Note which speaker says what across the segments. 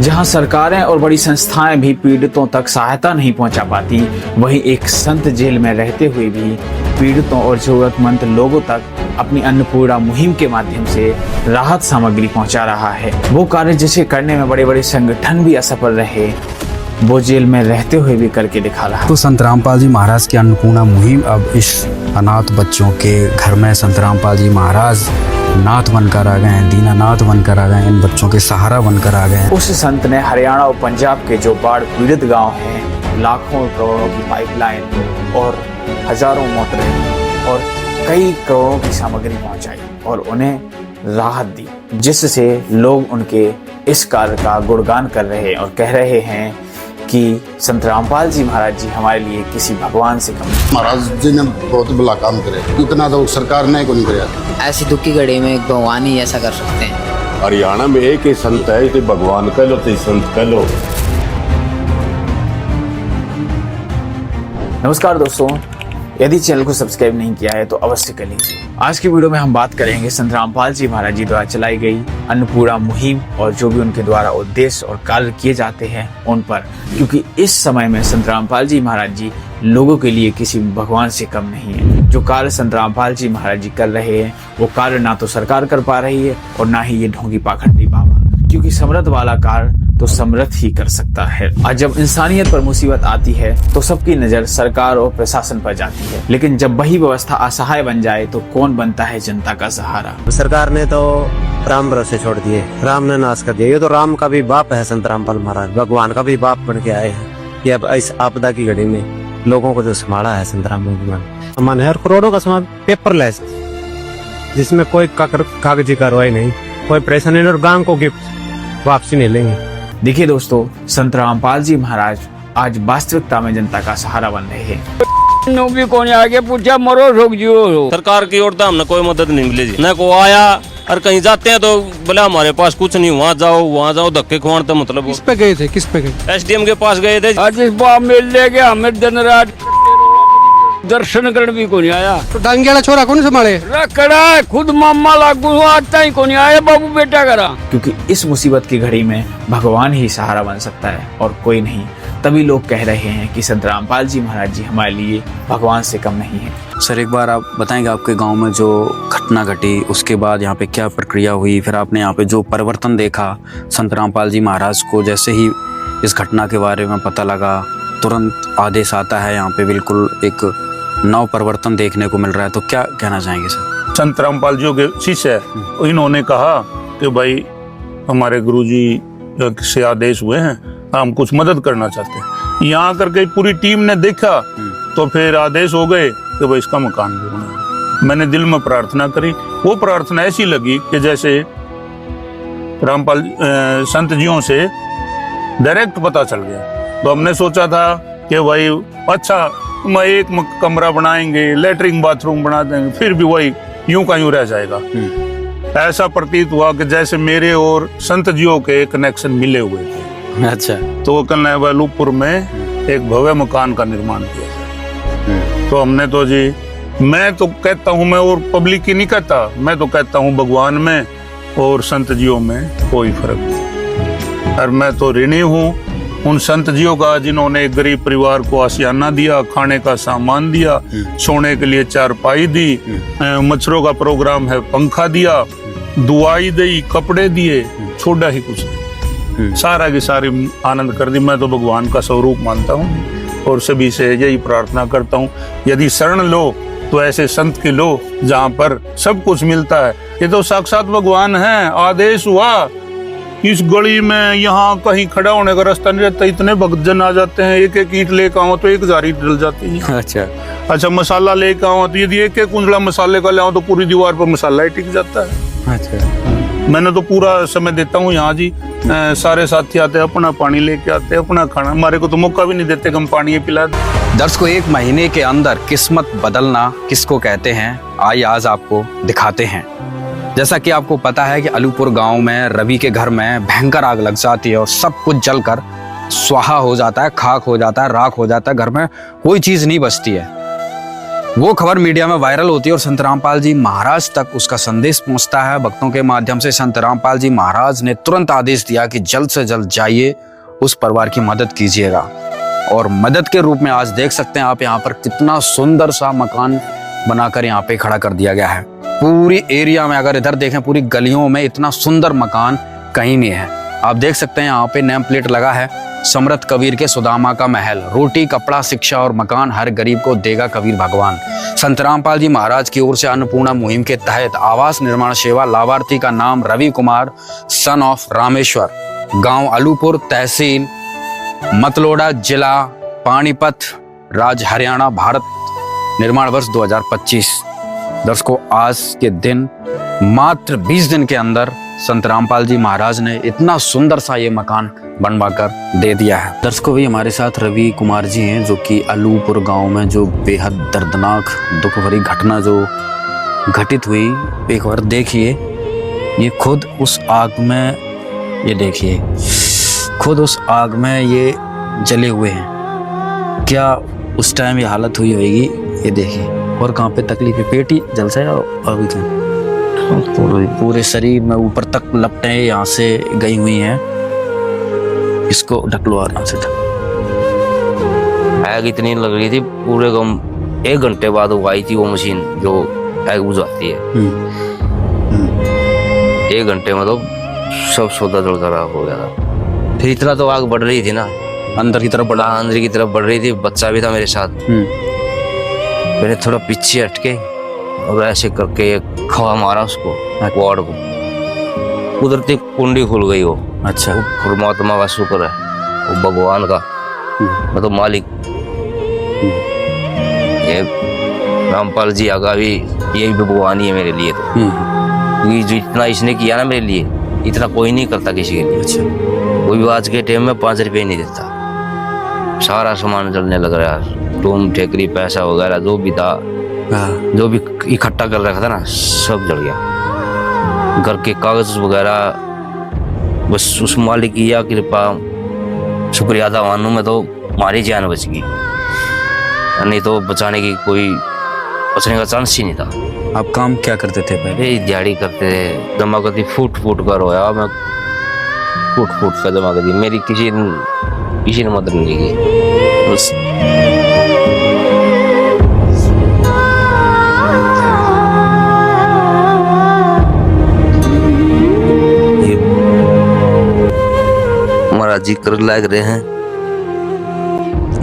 Speaker 1: जहां सरकारें और बड़ी संस्थाएं भी पीड़ितों तक सहायता नहीं पहुंचा पाती, वहीं एक संत जेल में रहते हुए भी पीड़ितों और जरूरतमंद लोगों तक अपनी अन्नपूर्णा मुहिम के माध्यम से राहत सामग्री पहुंचा रहा है। वो कार्य जिसे करने में बड़े बड़े संगठन भी असफल रहे, वो जेल में रहते हुए भी करके दिखा रहा।
Speaker 2: तो संत रामपाल जी महाराज की अन्नपूर्णा मुहिम अब इस अनाथ बच्चों के घर में संत रामपाल जी महाराज नाथ बनकर आ गए हैं, दीनानाथ बनकर आ गए हैं, इन बच्चों के सहारा बनकर आ गए हैं।
Speaker 1: उस संत ने हरियाणा और पंजाब के जो बाढ़ पीड़ित गांव हैं, लाखों करोड़ों की पाइपलाइन और हजारों मोटरें और कई करोड़ों की सामग्री पहुंचाई और उन्हें राहत दी, जिससे लोग उनके इस कार्य का गुणगान कर रहे हैं और कह रहे हैं कि संत रामपाल जी महाराज जी हमारे लिए किसी भगवान से कम नहीं।
Speaker 3: महाराज जी ने बहुत बड़ा काम करे, इतना तो सरकार ने को नहीं कराया।
Speaker 4: ऐसी दुख की घड़ी में भगवान ही ऐसा कर सकते हैं।
Speaker 5: हरियाणा में एक ही संत है, तो भगवान कह लो तो संत कह लो।
Speaker 1: नमस्कार दोस्तों, यदि चैनल को सब्सक्राइब नहीं किया है तो अवश्य कर लीजिए। आज की वीडियो में हम बात करेंगे संत रामपाल जी महाराज जी द्वारा चलाई गई अन्नपूर्णा मुहिम और जो भी उनके द्वारा उद्देश्य और कार्य किए जाते हैं उन पर, क्योंकि इस समय में संत रामपाल जी महाराज जी लोगों के लिए किसी भगवान से कम नहीं है। जो कार्य संत रामपाल जी महाराज जी कर रहे हैं वो कार्य ना तो सरकार कर पा रही है और ना ही ये ढोंगी पाखंडी बाबा, क्योंकि समृद्ध वाला कार्य तो समृद्ध ही कर सकता है। आज जब इंसानियत पर मुसीबत आती है तो सबकी नजर सरकार और प्रशासन पर जाती है, लेकिन जब वही व्यवस्था असहाय बन जाए तो कौन बनता है जनता का सहारा।
Speaker 6: सरकार ने तो राम भरोसे छोड़ दिए, राम ने नाश कर दिया। ये तो राम का भी बाप है संत रामपाल महाराज, भगवान का भी बाप बन के आए हैं। ये अब इस आपदा की घड़ी में लोगों को जो संभाला है संत रामपाल महाराज, मन है और करोड़ों का सामान पेपरलेस, जिसमें कोई कागजी कार्रवाई नहीं, कोई प्रेशर नहीं और गांव को गिफ्ट वापसी नहीं लेंगे।
Speaker 1: देखिए दोस्तों, संत रामपाल जी महाराज आज वास्तविकता में जनता का सहारा बन रहे हैं।
Speaker 7: भी कौन आगे पूछा मरो रोक जियो।
Speaker 8: सरकार की ओर से हमने कोई मदद नहीं मिली जी, न को आया और कहीं जाते हैं तो बोले हमारे पास कुछ नहीं, वहाँ जाओ धक्के खुआते। मतलब
Speaker 2: किस पे गए थे, किस पे गए?
Speaker 8: एसडीएम के पास गए थे।
Speaker 7: आज इस बार मिल ले गया हमें दिन रात दर्शन करने भी को नहीं आया।
Speaker 2: तो डांगी वाला छोरा कौन संभाले?
Speaker 7: रखड़ा है खुद मामा लागू आता ही को नहीं आया बाबू बेटा करा।
Speaker 1: क्योंकि इस मुसीबत की घड़ी में भगवान ही सहारा बन सकता है और कोई नहीं। तभी लोग कह रहे हैं कि संत रामपाल जी महाराज जी हमारे लिए भगवान से कम नहीं है।
Speaker 2: सर एक बार आप बताएंगे आपके गांव में जो घटना घटी, उसके बाद यहाँ पे क्या प्रक्रिया हुई, फिर आपने यहाँ पे जो परिवर्तन देखा संत रामपाल जी महाराज को, जैसे ही इस घटना के बारे में पता लगा तुरंत आदेश आता है, यहाँ पे बिल्कुल एक नव परिवर्तन देखने को मिल रहा है, तो क्या कहना चाहेंगे सर?
Speaker 9: संत रामपाल जी के शिष्य है, इन्होंने कहा कि भाई हमारे गुरुजी से आदेश हुए हैं, हम कुछ मदद करना चाहते हैं। यहाँ करके पूरी टीम ने देखा तो फिर आदेश हो गए कि भाई इसका मकान भी बना। मैंने दिल में प्रार्थना करी, वो प्रार्थना ऐसी लगी कि जैसे रामपाल संत जियों से डायरेक्ट पता चल गया। तो हमने सोचा था कि भाई अच्छा मैं एक कमरा बनाएंगे, लेटरिन बाथरूम बना देंगे, फिर भी वही यूं का यूं रह जाएगा। ऐसा प्रतीत हुआ कि जैसे मेरे और संत जियों के कनेक्शन मिले हुए थे।
Speaker 2: अच्छा,
Speaker 9: तो कल लूपुर में एक भव्य मकान का निर्माण किया। तो हमने तो जी, मैं तो कहता हूँ, मैं और पब्लिक की नहीं कहता, मैं तो कहता हूँ भगवान में और संत जियों में कोई फर्क नहीं। और मैं तो ऋणी हूँ उन संत जियों का जिन्होंने एक गरीब परिवार को आशियाना दिया, खाने का सामान दिया, सोने के लिए चारपाई दी, मच्छरों का प्रोग्राम है पंखा दिया, दुआई दी, कपड़े दिए, छोड़ा ही कुछ नहीं, सारा की सारी आनंद कर दी। मैं तो भगवान का स्वरूप मानता हूँ और सभी से यही प्रार्थना करता हूँ, यदि शरण लो तो ऐसे संत की लो जहाँ पर सब कुछ मिलता है। ये तो साक्षात भगवान है। आदेश हुआ इस गली में यहाँ कहीं खड़ा होने का रास्ता नहीं रहता, इतने भक्तजन आ जाते हैं, एक एक ईंट लेकर आओ तो 1000 ईंट डल जाती है। अच्छा मसाला लेकर आओ तो यदि एक एक कुंजला मसाले का ले आओ तो पूरी दीवार पर मसाला ही टिक जाता है। अच्छा, मैंने तो पूरा समय देता हूँ यहाँ जी। सारे साथी आते हैं, अपना पानी लेके आते हैं, अपना खाना, हमारे को तो मौका भी नहीं देते कि हम पानी पिला दें।
Speaker 2: दर्शकों, एक महीने के अंदर किस्मत बदलना किसको कहते हैं, आइए आज आपको दिखाते हैं। जैसा कि आपको पता है कि अलीपुर गांव में रवि के घर में भयंकर आग लग जाती है और सब कुछ जलकर स्वाहा हो जाता है, खाक हो जाता है, राख हो जाता है, घर में कोई चीज नहीं बचती है। वो खबर मीडिया में वायरल होती है और संत रामपाल जी महाराज तक उसका संदेश पहुंचता है। भक्तों के माध्यम से संत रामपाल जी महाराज ने तुरंत आदेश दिया कि जल्द से जल्द जाइए, उस परिवार की मदद कीजिएगा। और मदद के रूप में आज देख सकते हैं आप यहाँ पर कितना सुंदर सा मकान बनाकर यहाँ पे खड़ा कर दिया गया है। पूरी एरिया में अगर इधर देखें, पूरी गलियों में इतना सुंदर मकान कहीं नहीं है। आप देख सकते हैं यहाँ पे नेम प्लेट लगा है, समर्थ कबीर के सुदामा का महल, रोटी कपड़ा शिक्षा और मकान हर गरीब को देगा कबीर भगवान। संत रामपाल जी महाराज की ओर से अन्नपूर्णा मुहिम के तहत आवास निर्माण सेवा, लाभार्थी का नाम रवि कुमार सन ऑफ रामेश्वर, गांव अलूपुर, तहसील मतलोडा, जिला पानीपत, राज्य हरियाणा, भारत, निर्माण वर्ष 2025। दर्शकों, आज के दिन मात्र 20 दिन के अंदर संत रामपाल जी महाराज ने इतना सुंदर सा ये मकान बनवाकर दे दिया है। दर्शकों, भी हमारे साथ रवि कुमार जी हैं, जो कि अलूपुर गांव में जो बेहद दर्दनाक दुख भरी घटना जो घटित हुई, एक बार देखिए। ये खुद उस आग में, ये देखिए, खुद उस आग में ये जले हुए हैं। क्या उस टाइम ये हालत हुई होगी, ये देखिए। और कहाँ पे तकलीफ है, पेट ही जल से अभी क्या, पूरे शरीर में ऊपर तक लपटें यहाँ से गई हुई हैं। इसको ढक लो आराम से।
Speaker 8: आग इतनी लग रही थी, पूरे गम 1 घंटे बाद वो आई थी वो मशीन जो आग बुझाती है। 1 घंटे में तो सब सौदा जलकर हो गया था। फिर इतना तो आग बढ़ रही थी ना,
Speaker 2: अंदर की तरफ बढ़ा,
Speaker 8: अंदर की तरफ बढ़ रही थी। बच्चा भी था मेरे साथ। मैंने थोड़ा पीछे हटके और ऐसे करके एक खवा मारा उसको, वार्ड को। कुदरती कुंडी खुल गई वो।
Speaker 2: अच्छा,
Speaker 8: परमात्मा का शुक्र है, वो भगवान का, मतलब मालिक। ये रामपाल जी आगा भी ये भी भगवान ही है मेरे लिए। तो क्योंकि जो इतना इसने किया ना मेरे लिए, इतना कोई नहीं करता किसी के लिए।
Speaker 2: अच्छा,
Speaker 8: कोई भी आज के टाइम में 5 रुपये नहीं देता। सारा सामान जलने लग रहा है, टूम ठेकरी पैसा वगैरह जो भी था, जो भी इकट्ठा कर रखा था ना, सब जल गया। घर के कागज वगैरह, बस उस मालिक की या कृपा शुक्रिया अदा मानूं मैं तो हमारी जान बच गई, नहीं तो बचाने की कोई बचने का चांस ही नहीं था।
Speaker 2: आप काम क्या करते थे पहले?
Speaker 8: ये दिहाड़ी करते थे, जमा करती, फूट कर रोया मैं, फूट का जमा कर दी। मेरी किसी ने मदद नहीं की। बस हमारा जिक्र लग रहे हैं,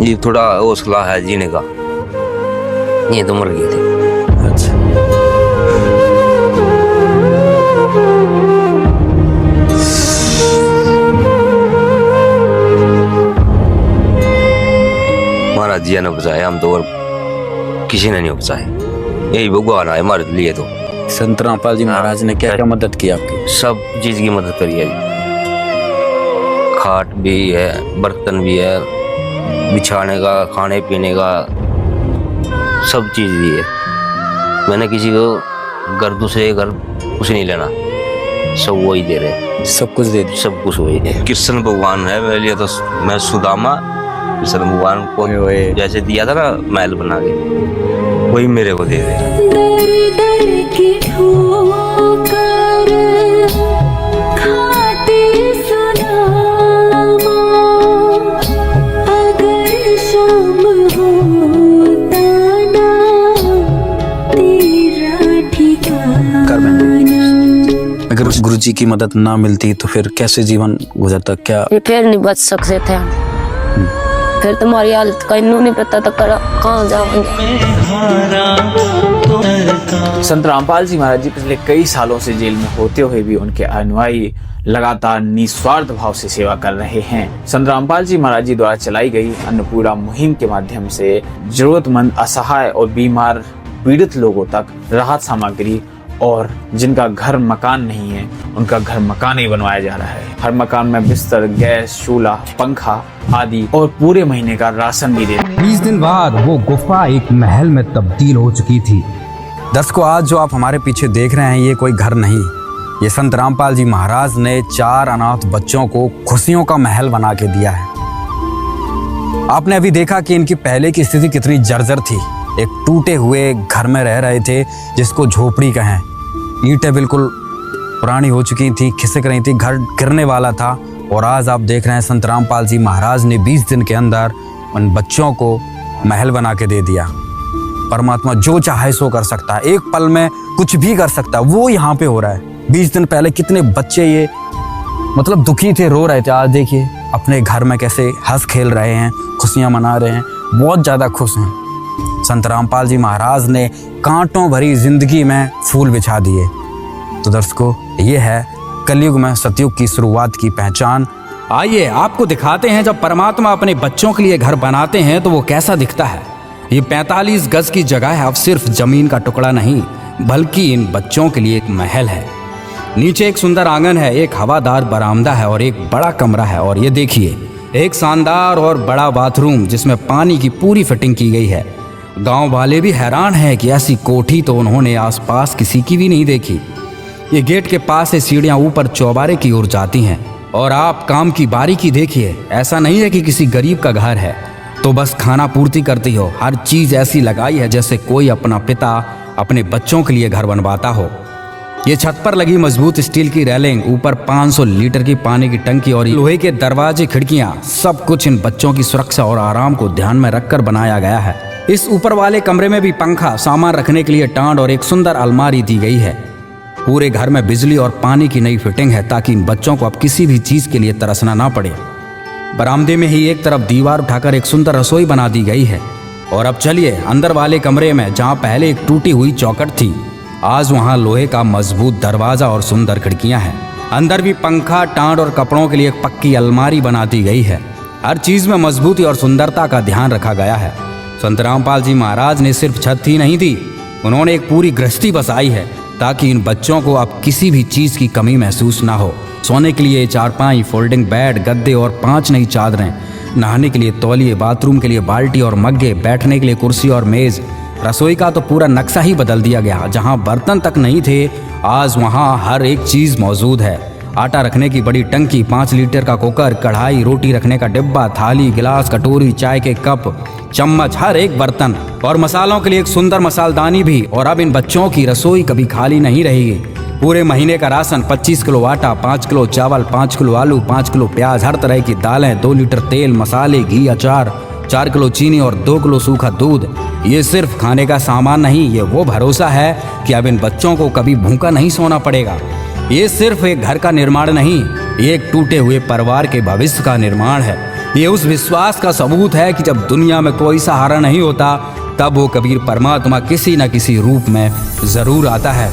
Speaker 8: ये थोड़ा हौसला है जीने का। ये तो मर गए थे।
Speaker 2: अच्छा,
Speaker 8: हमारा जिया ने बचाया, हम तो और किसी ने नहीं बचाया। यही भगवान आए हमारे लिए। तो
Speaker 2: संत रामपाल जी महाराज ने क्या क्या मदद की आपकी?
Speaker 8: सब चीज की मदद करी है। खाट भी है, बर्तन भी है, बिछाने का, खाने पीने का, सब चीज भी है। मैंने किसी को घर, दूसरे घर कुछ नहीं लेना, सब वही दे रहे,
Speaker 2: सब कुछ दे दी।
Speaker 8: सब कुछ वही है। कृष्ण भगवान है मेरे लिए। तो मैं सुदामा कृष्ण भगवान को जैसे दिया था ना महल बना के, वही मेरे को दे दे।
Speaker 2: अगर उस गुरु जी की मदद ना मिलती तो फिर कैसे जीवन गुजरता? क्या
Speaker 10: फिर नहीं बच सकते थे हम। फिर तुम्हारी हालत का इन्हों नहीं पता था कहाँ जाओगे।
Speaker 1: संत रामपाल जी महाराज जी पिछले कई सालों से जेल में होते हुए भी उनके अनुयायी लगातार निस्वार्थ भाव से सेवा कर रहे हैं। संत रामपाल जी महाराज जी द्वारा चलाई गई अन्नपूर्णा मुहिम के माध्यम से जरूरतमंद, असहाय और बीमार पीड़ित लोगों तक राहत सामग्री और जिनका घर मकान नहीं है उनका घर मकान ही बनवाया जा रहा है। हर मकान में बिस्तर, गैस, चूल्हा, पंखा आदि और पूरे महीने का राशन भी देते।
Speaker 11: 20 दिन बाद वो गुफा एक महल में तब्दील हो चुकी थी।
Speaker 2: दर्शकों, आज जो आप हमारे पीछे देख रहे हैं ये कोई घर नहीं, ये संत रामपाल जी महाराज ने 4 अनाथ बच्चों को खुशियों का महल बना के दिया है। आपने अभी देखा कि इनकी पहले की स्थिति कितनी जर्जर थी, एक टूटे हुए घर में रह रहे थे जिसको झोपड़ी कहें। ईंटें बिल्कुल पुरानी हो चुकी थी, खिसक रही थी, घर गिरने वाला था। और आज आप देख रहे हैं संत रामपाल जी महाराज ने 20 दिन के अंदर उन बच्चों को महल बना के दे दिया। परमात्मा जो चाहे सो कर सकता है, एक पल में कुछ भी कर सकता है, वो यहाँ पे हो रहा है। 20 दिन पहले कितने बच्चे ये मतलब दुखी थे, रो रहे थे, आज देखिए अपने घर में कैसे हंस खेल रहे हैं, खुशियाँ मना रहे हैं, बहुत ज़्यादा खुश हैं। संत रामपाल जी महाराज ने कांटों भरी जिंदगी में फूल बिछा दिए। तो दर्शकों, ये है कलयुग में सतयुग की शुरुआत की पहचान।
Speaker 11: आइए आपको दिखाते हैं जब परमात्मा अपने बच्चों के लिए घर बनाते हैं तो वो कैसा दिखता है। ये 45 गज की जगह है, अब सिर्फ जमीन का टुकड़ा नहीं बल्कि इन बच्चों के लिए एक महल है। नीचे एक सुंदर आंगन है, एक हवादार बरामदा है और एक बड़ा कमरा है। और ये देखिए एक शानदार और बड़ा बाथरूम जिसमें पानी की पूरी फिटिंग की गई है। गांव वाले भी हैरान हैं कि ऐसी कोठी तो उन्होंने आसपास किसी की भी नहीं देखी। ये गेट के पास से सीढ़ियां ऊपर चौबारे की ओर जाती हैं। और आप काम की बारीकी देखिए, ऐसा नहीं है कि किसी गरीब का घर है तो बस खाना पूर्ति करती हो। हर चीज ऐसी लगाई है जैसे कोई अपना पिता अपने बच्चों के लिए घर बनवाता हो। ये छत पर लगी मजबूत स्टील की रेलिंग, ऊपर 500 लीटर की पानी की टंकी और लोहे के दरवाजे, खिड़कियां, सब कुछ इन बच्चों की सुरक्षा और आराम को ध्यान में रखकर बनाया गया है। इस ऊपर वाले कमरे में भी पंखा, सामान रखने के लिए टांड और एक सुंदर अलमारी दी गई है। पूरे घर में बिजली और पानी की नई फिटिंग है ताकि इन बच्चों को अब किसी भी चीज के लिए तरसना ना पड़े। बरामदे में ही एक तरफ दीवार उठाकर एक सुंदर रसोई बना दी गई है। और अब चलिए अंदर वाले कमरे में, जहां पहले एक टूटी हुई चौखट थी, आज वहां लोहे का मजबूत दरवाजा और सुंदर खिड़कियां हैं। अंदर भी पंखा, टांड और कपड़ों के लिए एक पक्की अलमारी बना दी गई है। हर चीज में मजबूती और सुंदरता का ध्यान रखा गया है। संत रामपाल जी महाराज ने सिर्फ छत ही नहीं दी, उन्होंने एक पूरी गृहस्थी बसाई है ताकि इन बच्चों को अब किसी भी चीज की कमी महसूस ना हो। सोने के लिए चारपाई, फोल्डिंग बेड, गद्दे और 5 नई चादरें, नहाने के लिए तौलिए, बाथरूम के लिए बाल्टी और मग्गे, बैठने के लिए कुर्सी और मेज। रसोई का तो पूरा नक्शा ही बदल दिया गया। जहां बर्तन तक नहीं थे, आज वहां हर एक चीज मौजूद है। आटा रखने की बड़ी टंकी, 5 लीटर का कुकर, कढ़ाई, रोटी रखने का डिब्बा, थाली, गिलास, कटोरी, चाय के कप, चम्मच, हर एक बर्तन, और मसालों के लिए एक सुंदर मसालदानी भी। और अब इन बच्चों की रसोई कभी खाली नहीं रहेगी। पूरे महीने का राशन, 25 किलो आटा, 5 किलो चावल, 5 किलो आलू, 5 किलो प्याज, हर तरह की दालें, 2 लीटर तेल, मसाले, घी, अचार, 4 किलो चीनी और 2 किलो सूखा दूध। ये सिर्फ खाने का सामान नहीं, ये वो भरोसा है कि अब इन बच्चों को कभी भूखा नहीं सोना पड़ेगा। ये सिर्फ एक घर का निर्माण नहीं, ये एक टूटे हुए परिवार के भविष्य का निर्माण है। ये उस विश्वास का सबूत है कि जब दुनिया में कोई सहारा नहीं होता, तब वो कबीर परमात्मा किसी न किसी रूप में जरूर आता है।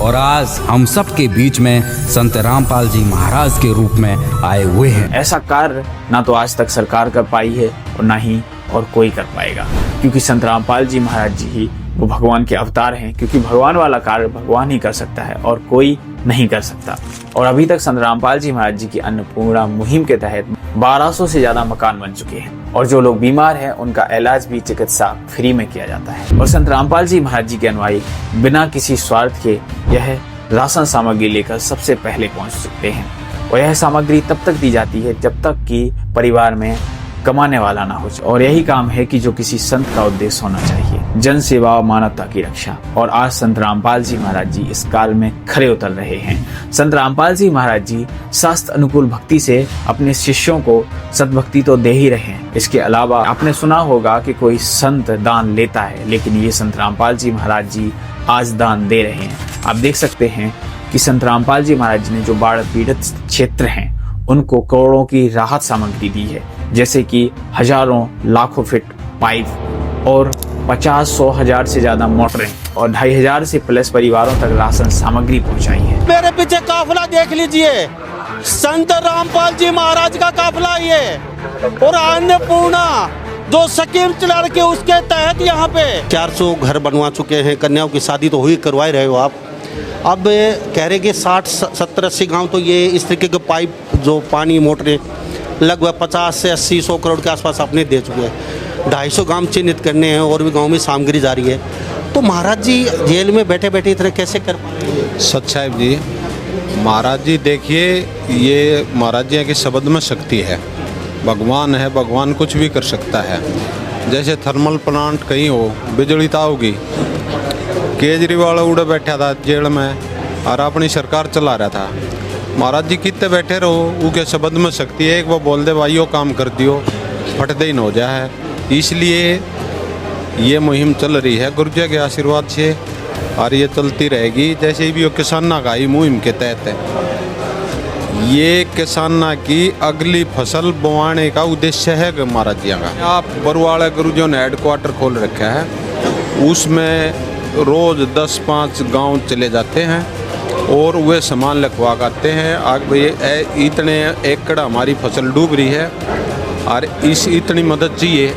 Speaker 11: और आज हम सब के बीच में संत रामपाल जी महाराज के रूप में आए हुए हैं।
Speaker 1: ऐसा कार्य ना तो आज तक सरकार कर पाई है और ना ही और कोई कर पाएगा, क्योंकि संत रामपाल जी महाराज जी ही वो भगवान के अवतार हैं। क्योंकि भगवान वाला कार्य भगवान ही कर सकता है और कोई नहीं कर सकता। और अभी तक संत रामपाल जी महाराज जी की अन्नपूर्णा मुहिम के तहत 1200 से ज्यादा मकान बन चुके हैं। और जो लोग बीमार हैं उनका इलाज भी चिकित्सा फ्री में किया जाता है। और संत रामपाल जी महाराज जी के अनुयायी बिना किसी स्वार्थ के यह राशन सामग्री लेकर सबसे पहले पहुंच सकते हैं। और यह सामग्री तब तक दी जाती है जब तक कि परिवार में कमाने वाला ना हो। और यही काम है कि जो किसी संत का उद्देश्य होना चाहिए, जन सेवा, मानवता की रक्षा। और आज संत रामपाल जी महाराज जी इस काल में खरे उतर रहे हैं। संत रामपाल जी महाराज जी शास्त्र अनुकूल भक्ति से अपने शिष्यों को सद्भक्ति तो दे ही रहे हैं। इसके अलावा आपने सुना होगा कि कोई संत दान लेता है, लेकिन ये संत रामपाल जी महाराज जी आज दान दे रहे हैं। आप देख सकते हैं कि संत रामपाल जी महाराज जी ने जो बाढ़ पीड़ित क्षेत्र हैं उनको करोड़ों की राहत सामग्री दी है, जैसे कि हजारों लाखों फीट पाइप और 50-100 हजार से ज्यादा मोटरें और 2500 से प्लस परिवारों तक राशन सामग्री पहुंचाई है।
Speaker 12: मेरे पीछे काफिला देख लीजिए, संत रामपाल जी महाराज का काफिला ये, और अन्नपूर्णा जो स्कीम चला रखी है उसके तहत यहाँ पे 400 घर बनवा चुके हैं। कन्याओं की शादी तो हुई, करवा रहे हो आप। अब कह रहे कि 60-70-80 गांव तो ये इस तरीके के पाइप जो पानी मोटरें लगभग 50 से 80-100 करोड़ के आसपास अपने दे चुके हैं। 250 गांव चिन्हित करने हैं और भी गांव में सामग्री जा रही है। तो महाराज जी जेल में बैठे बैठे इतना कैसे कर पाए?
Speaker 13: सच साहिब जी, महाराज जी देखिए, ये महाराज जी के शब्द में शक्ति है। भगवान है, भगवान कुछ भी कर सकता है। जैसे थर्मल प्लांट कहीं हो, बिजली तो होगी। केजरीवाल उड़े बैठा था जेल में और अपनी सरकार चला रहा था। महाराज जी कितने बैठे रहो, उनके शब्द में शक्ति है। एक वो बोल दे भाई यो काम कर दियो, फटदे ही न हो जाए। इसलिए ये मुहिम चल रही है गुरुजी के आशीर्वाद से, और ये चलती रहेगी। जैसे भी वो किसाना का ही मुहिम के तहत है। ये किसाना की अगली फसल बोआने का उद्देश्य है महाराज जी का। आप बरुआड़ा गुरुजियों ने हेडक्वार्टर खोल रखा है, उसमें रोज 10-5 गांव चले जाते हैं और वे सामान लिखवा करते हैं। आग भाई इतने एकड़ हमारी फसल डूब रही है और इस इतनी मदद चाहिए,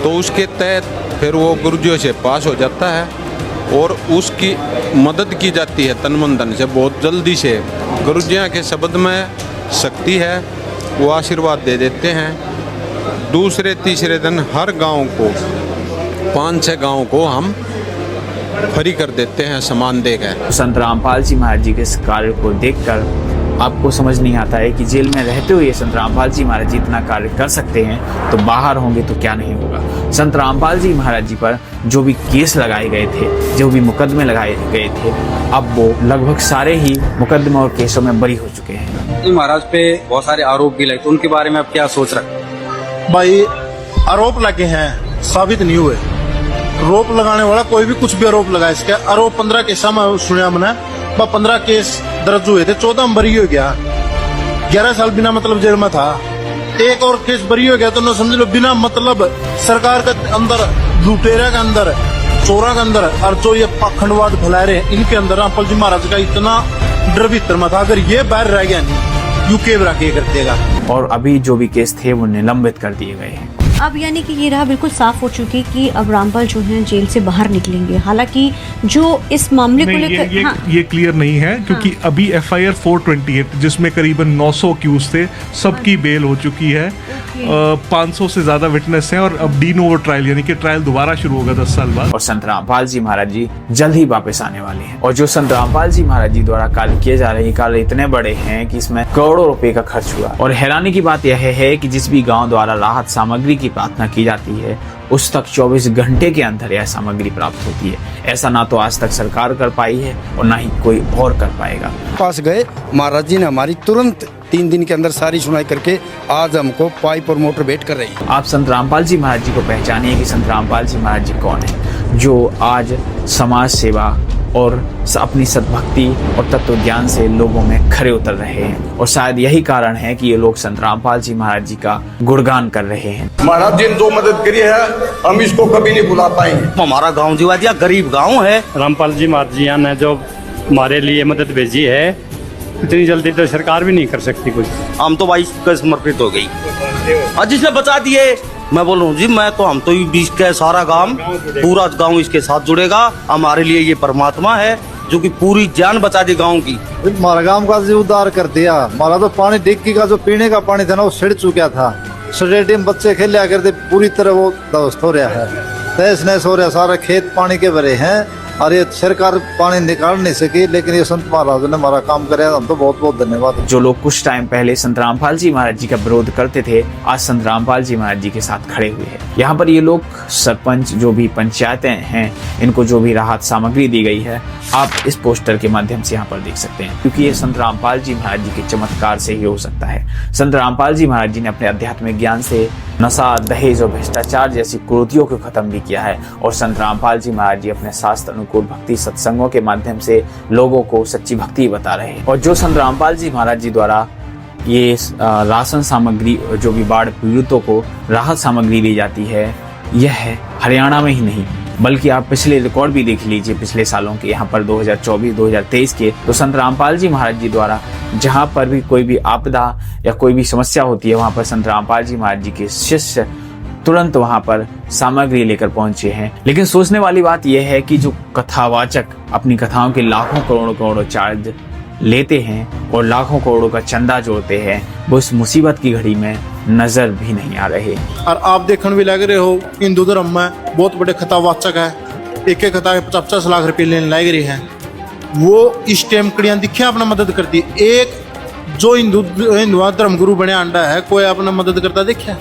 Speaker 13: तो उसके तहत फिर वो गुरुजियों से पास हो जाता है और उसकी मदद की जाती है तन मन धन से, बहुत जल्दी से। गुरुजियों के शब्द में शक्ति है, वो आशीर्वाद दे देते हैं। दूसरे तीसरे दिन हर गांव को 5-6 गांव को हम फ्री कर देते हैं सामान देकर।
Speaker 1: संत रामपाल जी महाराज जी के इस कार्य को देखकर आपको समझ नहीं आता है कि जेल में रहते हुए संत रामपाल जी महाराज जी इतना कार्य कर सकते हैं, तो बाहर होंगे तो क्या नहीं होगा। संत रामपाल जी महाराज जी पर जो भी केस लगाए गए थे, जो भी मुकदमे लगाए गए थे, अब वो लगभग सारे ही मुकदमे और केसों में बरी हो चुके हैं।
Speaker 2: महाराज पे बहुत सारे आरोप भी लगे, तो उनके बारे में आप क्या सोच रहे हैं?
Speaker 12: भाई आरोप लगे हैं, साबित नहीं हुए। रोप लगाने वाला कोई भी कुछ भी आरोप लगाए, इसके आरोप 15 केसा में सुना मैंने, 15 केस दर्ज हुए थे, 14 में बरी हो गया। 11 साल बिना मतलब जेल में था, एक और केस बरी हो गया। तो न समझ लो बिना मतलब सरकार के अंदर, लुटेरा के अंदर, चोरा के अंदर, और जो ये पाखंडवाद फैला रहे हैं इनके अंदर रामपाल जी महाराज का इतना डर भीतर में था, अगर ये बाहर रह गया नहीं यूके के कर देगा।
Speaker 1: और अभी जो भी केस थे वो निलंबित कर दिए गए हैं।
Speaker 14: अब यानी कि ये राह बिल्कुल साफ हो चुकी कि अब रामपाल जो हैं जेल से बाहर निकलेंगे। हालांकि जो इस मामले को लेकर
Speaker 15: ये क्लियर नहीं है, क्योंकि अभी FIR 428 जिसमें करीबन 900 अक्यूज थे, सबकी बेल हो चुकी है। 500 से ज्यादा विटनेस हैं और अब डी नोवो ट्रायल यानी कि ट्रायल दोबारा शुरू होगा 10 साल बाद।
Speaker 1: और संत रामपाल जी महाराज जी जल्द ही वापस आने वाले हैं। और जो संत रामपाल जी महाराज जी द्वारा कार्य किए जा रहे हैं, कार्य इतने बड़े हैं कि इसमें करोड़ों रुपए का खर्च हुआ। और हैरानी की बात यह है कि जिस भी गाँव द्वारा राहत सामग्री की प्रार्थना की जाती है, उस तक 24 घंटे के अंदर यह सामग्री प्राप्त होती है। ऐसा ना तो आज तक सरकार कर पाई है और ना ही कोई और कर पाएगा।
Speaker 16: पास गए, महाराज जी ने हमारी तुरंत 3 दिन के अंदर सारी सुनाई करके आज हमको पाइप और मोटर भेंट कर रही है।
Speaker 1: आप संत रामपाल जी महाराज जी को पहचानिए कि संत रामपाल जी महाराज जी कौन है, जो आज समाज सेवा और अपनी सद्भक्ति और तत्व ज्ञान से लोगों में खरे उतर रहे हैं। और शायद यही कारण है कि ये लोग संत रामपाल जी महाराज जी का गुणगान कर रहे हैं।
Speaker 5: महाराज जी ने जो मदद करी है हम इसको कभी नहीं भुला पाएंगे।
Speaker 12: हमारा गाँव जीवादिया गरीब गाँव है, रामपाल जी महाराज जी ने जो हमारे लिए मदद भेजी है, इतनी जल्दी तो सरकार भी नहीं कर सकती कुछ।
Speaker 16: हम तो भाई समर्पित हो गई, आज जिसने बचा दिए। मैं बोल रहा हूँ जी, मैं तो हम तो बीच का सारा गांव, पूरा गांव इसके साथ जुड़ेगा। हमारे लिए ये परमात्मा है जो कि पूरी जान बचा दी गांव की।
Speaker 6: हमारा गांव का जो उद्धार कर दिया। हमारा तो पानी डिग्गी का जो पीने का पानी था ना, वो सिड़ चुका था। स्टेडियम बच्चे खेला करते, पूरी तरह वो ध्वस्त हो रहा है, तहस नहस हो रहा है। सारा खेत पानी के भरे हैं और ये सरकार पानी निकाल नहीं सकी, लेकिन ये संत महाराज ने हमारा काम करे, हम तो बहुत बहुत धन्यवाद।
Speaker 1: जो लोग कुछ टाइम पहले संत रामपाल जी महाराज जी का विरोध करते थे, आज संत रामपाल जी महाराज जी के साथ खड़े हुए हैं। यहाँ पर ये लोग सरपंच, जो भी पंचायतें हैं, इनको जो भी राहत सामग्री दी गई है, आप इस पोस्टर के माध्यम से यहाँ पर देख सकते हैं, क्योंकि ये संत रामपाल जी महाराज जी के चमत्कार से ही हो सकता है। संत रामपाल जी महाराज जी ने अपने आध्यात्मिक ज्ञान से नशा, दहेज और भ्रष्टाचार जैसी कुरीतियों को खत्म भी किया है। और संत रामपाल जी महाराज जी अपने शास्त्र अनुकूल भक्ति सत्संगों के माध्यम से लोगों को सच्ची भक्ति बता रहे हैं। और जो संत रामपाल जी महाराज जी द्वारा ये राशन सामग्री, जो भी बाढ़ पीड़ितों को राहत सामग्री दी जाती है, यह है हरियाणा में ही नहीं, बल्कि आप पिछले रिकॉर्ड भी देख लीजिए पिछले सालों के, यहाँ पर 2024-2023 के। तो संत रामपाल जी महाराज जी द्वारा जहाँ पर भी कोई भी आपदा या कोई भी समस्या होती है, वहाँ पर संत रामपाल जी महाराज जी के शिष्य तुरंत वहाँ पर सामग्री लेकर पहुंचे हैं। लेकिन सोचने वाली बात यह है कि जो कथावाचक अपनी कथाओं के लाखों करोड़ों चार्ज लेते हैं और लाखों करोड़ों का चंदा जोड़ते हैं, वो इस मुसीबत की घड़ी में नजर भी नहीं आ रहे।
Speaker 12: और आप देखने भी लग रहे हो, हिंदू धर्म में बहुत बड़े कथावाचक है, एक कथा के 50 लाख रुपए लेने लग रही है। वो इस टाइम कड़ियां दिखे अपना मदद करती। एक जो हिंदू धर्म गुरु बने अंडा है, कोई अपना मदद करता देखा?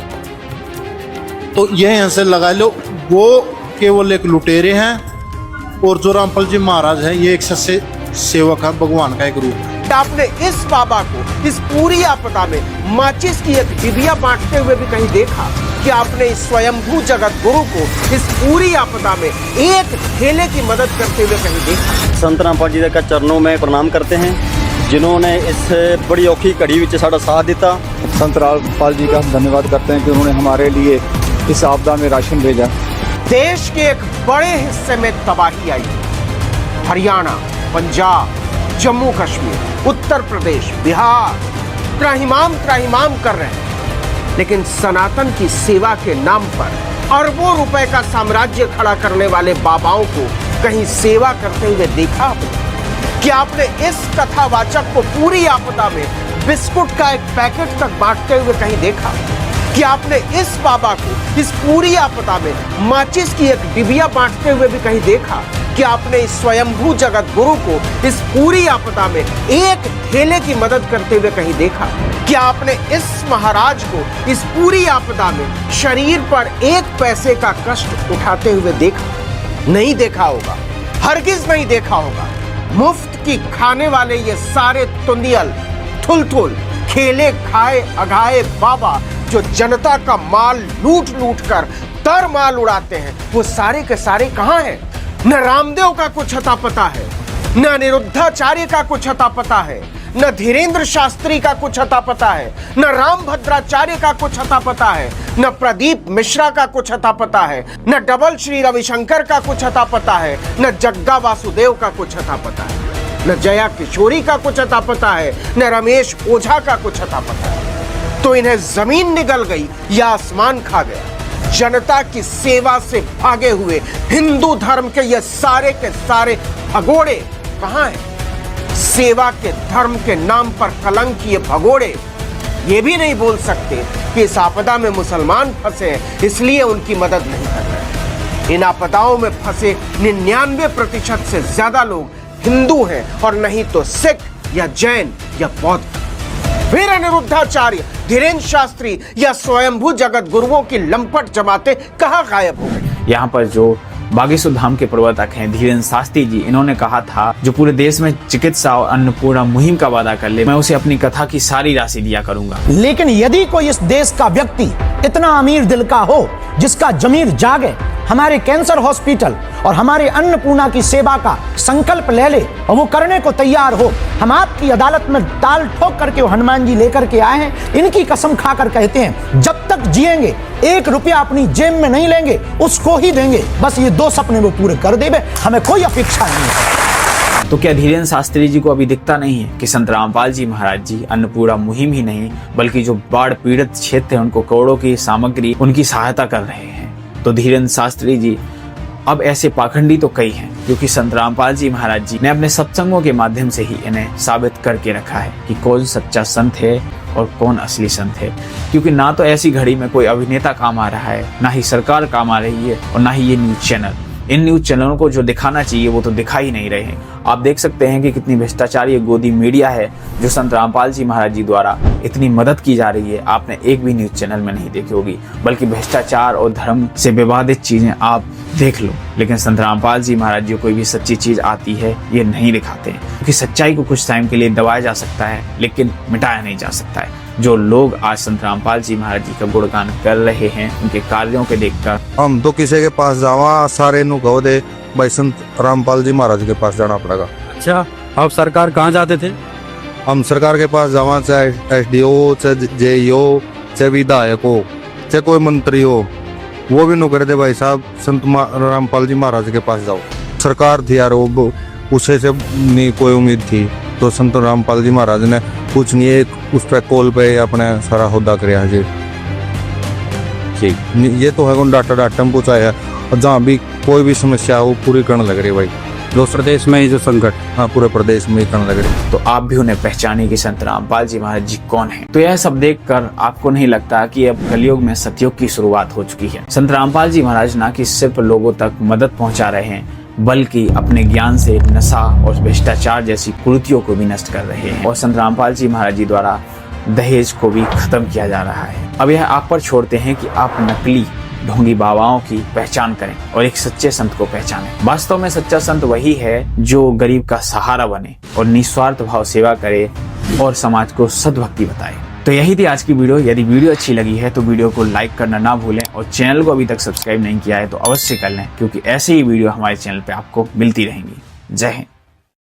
Speaker 12: तो यह यहाँ से लगा लो, वो केवल एक लुटेरे हैं और जो रामपाल जी महाराज है ये एक सच्चे सेवक है, भगवान का एक रूप है।
Speaker 17: आपने इस बाबा को इस पूरी आपदा में माचिस की एक डिबिया बांटते हुए भी कहीं देखा? कि आपने इस स्वयंभू जगत गुरु को इस पूरी आपदा में एक ठेले की मदद करते हुए कहीं देखा?
Speaker 18: संत रामपाल जी का चरणों में प्रणाम करते हैं, जिन्होंने इस बड़ी औखी घड़ी विच साड़ा साथ दिता।
Speaker 19: संत रामपाल जी का हम धन्यवाद करते हैं कि उन्होंने हमारे लिए इस आपदा में राशन भेजा।
Speaker 17: देश के एक बड़े हिस्से में तबाही आई, हरियाणा, पंजाब, जम्मू कश्मीर, उत्तर प्रदेश, बिहार त्राहिमाम कर रहे हैं, लेकिन सनातन की सेवा के नाम पर अरबों रुपए का साम्राज्य खड़ा करने वाले बाबाओं को कहीं सेवा करते हुए देखा आपने? कि आपने इस कथावाचक को पूरी आपदा में बिस्कुट का एक पैकेट तक बांटते हुए कहीं देखा? कि आपने इस बाबा को इस पूरी आपदा में माचिस की एक डिबिया बांटते हुए भी कहीं देखा? कि आपने इस स्वयंभू जगत गुरु को इस पूरी आपदा में एक ठेले की मदद करते हुए कहीं देखा? कि आपने इस महाराज को इस पूरी आपदा में शरीर पर एक पैसे का कष्ट उठाते हुए देखा? नहीं देखा होगा, हरगिज नहीं देखा होगा। मुफ्त की खाने वाले ये सारे तुंदियल, थुल खेले खाए अघाए बाबा जो जनता का माल लूट कर तर माल उड़ाते हैं, वो सारे के सारे कहाँ हैं? न रामदेव का कुछ अता पता है, न अनिरुद्धाचार्य का कुछ अता पता है, न धीरेन्द्र शास्त्री का कुछ अता पता है, न रामभद्राचार्य का कुछ अता पता है, न प्रदीप मिश्रा का कुछ अता पता है, न डबल श्री रविशंकर का कुछ अता पता है, न जग्गा वासुदेव का कुछ अता पता है, न जया किशोरी का कुछ अता पता है, न रमेश ओझा का कुछ अता पता है। तो इन्हें जमीन निगल गई या आसमान खा गया। जनता की सेवा से भागे हुए हिंदू धर्म के ये सारे के सारे भगोड़े कहां हैं? सेवा के धर्म के नाम पर कलंक ये भगोड़े ये भी नहीं बोल सकते कि इस आपदा में मुसलमान फंसे हैं इसलिए उनकी मदद नहीं कर रहे। इन आपदाओं में फंसे 99% से ज्यादा लोग हिंदू हैं और नहीं तो सिख या जैन या बौद्ध। फिर अनिरुद्धाचार्य, धीरेन्द्र शास्त्री या स्वयंभू जगत गुरुओं की लंपट जमातें कहां गायब हो गई?
Speaker 1: यहाँ पर जो बागेश्वर धाम के प्रवर्तक हैं धीरेन्द्र शास्त्री जी, इन्होंने कहा था जो पूरे देश में चिकित्सा और अन्नपूर्णा मुहिम का वादा कर ले, मैं उसे अपनी कथा की सारी राशि दिया करूंगा।
Speaker 20: लेकिन यदि कोई इस देश का व्यक्ति इतना अमीर दिल का हो, जिसका जमीर जागे, हमारे कैंसर हॉस्पिटल और हमारे अन्नपूर्णा की सेवा का संकल्प ले ले और वो करने को तैयार हो, हम आपकी अदालत में ताल ठोक करके वो हनुमान जी लेकर के आए हैं। इनकी कसम खाकर कहते हैं जब तक जिएंगे 1 रुपया अपनी जेब में नहीं लेंगे, उसको ही देंगे। बस ये 2 सपने वो पूरे कर देंगे, हमें कोई अपेक्षा नहीं है।
Speaker 1: तो क्या धीरेन्द्र शास्त्री जी को अभी दिखता नहीं है कि संत रामपाल जी महाराज जी अन्नपूर्णा मुहिम ही नहीं बल्कि जो बाढ़ पीड़ित क्षेत्र है उनको करोड़ों की सामग्री उनकी सहायता कर रहे हैं? तो धीरेन्द्र शास्त्री जी अब ऐसे पाखंडी तो कई हैं, क्योंकि संत रामपाल जी महाराज जी ने अपने सत्संगों के माध्यम से ही इन्हें साबित करके रखा है कि कौन सच्चा संत है और कौन असली संत है। क्योंकि ना तो ऐसी घड़ी में कोई अभिनेता काम आ रहा है, ना ही सरकार काम आ रही है और ना ही ये न्यूज चैनल। इन न्यूज चैनलों को जो दिखाना चाहिए वो तो दिखा ही नहीं रहे हैं। आप देख सकते हैं कि कितनी भ्रष्टाचारी गोदी मीडिया है जो संत रामपाल जी महाराज जी द्वारा इतनी मदद की जा रही है। आपने एक भी न्यूज चैनल में नहीं देखी होगी, बल्कि भ्रष्टाचार और धर्म से विवादित चीजें आप देख लो। लेकिन संत रामपाल जी महाराज जी कोई भी सच्ची चीज आती है ये नहीं दिखाते हैं, क्योंकि सच्चाई को कुछ टाइम के लिए दबाया जा सकता है लेकिन मिटाया नहीं जा सकता है। जो लोग आज संत रामपाल जी महाराज जी का गुणगान कर रहे हैं उनके कार्यों के देखकर
Speaker 13: हम तो किसी के पास जावा सारे नु कहो दे भाई संत रामपाल जी महाराज के पास जाना पड़ेगा।
Speaker 2: अच्छा, आप सरकार कहाँ जाते थे?
Speaker 13: हम सरकार के पास जावा, चाहे SDO, चाहे JEO, चाहे विधायक हो, चाहे कोई मंत्री हो, वो भी नु कर दे भाई साहब संत रामपाल जी महाराज के पास जाओ। सरकार थी यार, वो उसे से नहीं कोई उम्मीद थी, तो संत रामपाल जी महाराज ने कुछ नहीं एक उस पर कॉल पे अपने सारा होदा कराया जी। ये तो है डाटा पहुँचाया और जहाँ भी कोई भी समस्या हो पूरी करने लग रही भाई।
Speaker 2: जो प्रदेश में ही जो संकट,
Speaker 13: हाँ पूरे प्रदेश में ही करने लग रही।
Speaker 1: तो आप भी उन्हें पहचाने कि संत रामपाल जी महाराज जी कौन है। तो यह सब देखकर आपको नहीं लगता कि अब कलयुग में सतयुग की शुरुआत हो चुकी है? संत रामपाल जी महाराज ना कि सिर्फ लोगों तक मदद पहुंचा रहे हैं बल्कि अपने ज्ञान से नशा और भ्रष्टाचार जैसी कुरीतियों को भी नष्ट कर रहे हैं। और संत रामपाल जी महाराज जी द्वारा दहेज को भी खत्म किया जा रहा है। अब यह आप पर छोड़ते हैं कि आप नकली ढोंगी बाबाओं की पहचान करें और एक सच्चे संत को पहचानें। वास्तव में सच्चा संत वही है जो गरीब का सहारा बने और निस्वार्थ भाव सेवा करे और समाज को सद्भक्ति बताए। तो यही थी आज की वीडियो। यदि वीडियो अच्छी लगी है तो वीडियो को लाइक करना ना भूलें और चैनल को अभी तक सब्सक्राइब नहीं किया है तो अवश्य कर लें, क्योंकि ऐसे ही वीडियो हमारे चैनल पे आपको मिलती रहेंगी। जय हिंद।